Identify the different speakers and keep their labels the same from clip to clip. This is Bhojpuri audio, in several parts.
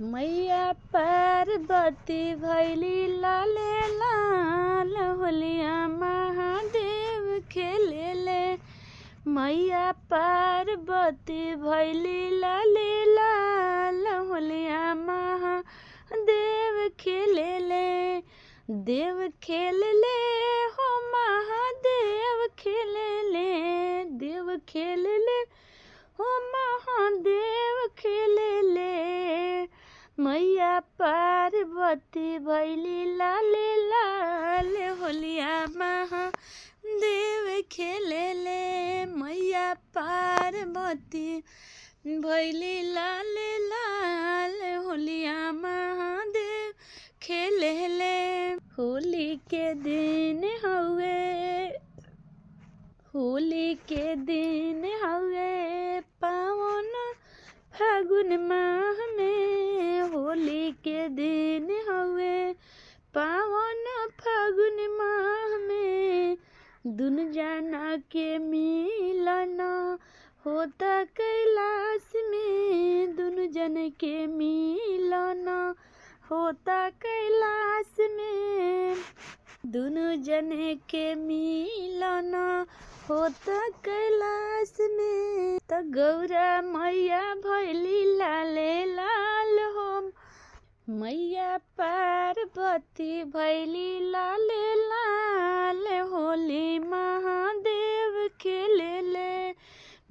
Speaker 1: मैया पार्वती भैली लाले लाल होलिया महादेव खेलेले। मैया पार्वती भैली लाले लाल होलिया महादेव खेलेले। देव खेलेले हो महादेव खेलेले। देव खेलेले हो महादेव खेलेले। मैया पार्वती भैली लाले लाल होलिया महादेव खेलेले। मैया पार्वती भैली लाले लाल होलिया महादेव खेलेले। होली के दिन हवे पावन फागुन माह में। होली के दिन हवे पावन फागुन माह में। दुनु जना के मिलन होता कैलाश में। दुनु जन के मिलन होता कैलाश में। दुनु जन के मिलन होता कैलाश में। त गौरा मैया भैली लाले लाल हो। मैया पार्वती भैली लाले लाल होली महादेव खेलेले।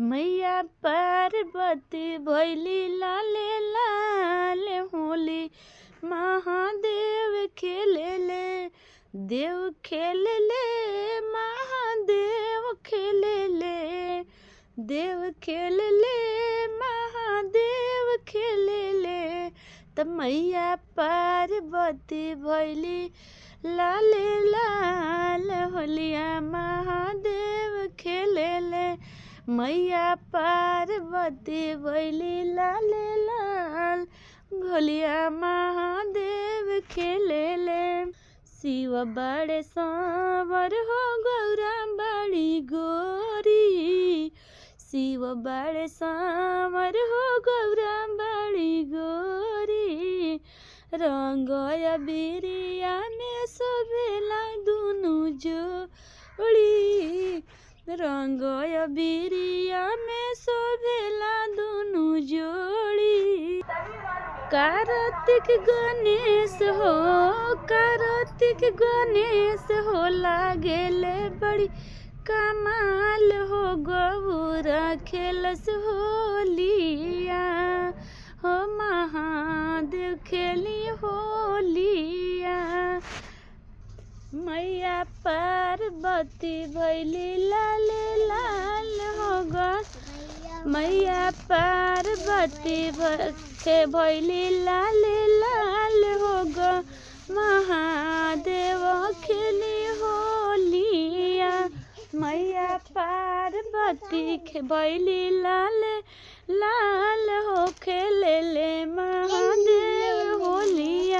Speaker 1: मैया पार्वती भैली लाले लाल होली महादेव खेलेले। देव खेलेले महादेव खेलेले। देव खेलेले महादेव खेलेले। त मैया पार्वती भैली लाले लाल होलिया महादेव खेलेले। मैया पार्वती भैली लाले लाल होलिया महादेव खेलेले। शिव बड़े सांवर हो गौरा बड़ी गोरी। शिव बड़े सांवर हो गौरा बड़ी गोरी। रंग बिरिया में शोभेला दुनु जोड़ी। रंग बिरिया में शोभेला दुनु जोड़ी। कार्तिक गणेश हो लागेले बड़ी कमाल हो। गौरा खेलस होलिया हो महादेव खेली होलिया। मैया पार्वती भैली लाले लाल हो ग। मैया पार्वती भैली लाले लाल हो ग। महादेव खेली होलिया। मैया पार्वती भैली लाले लाल हो खेलेले महादेव होलिया।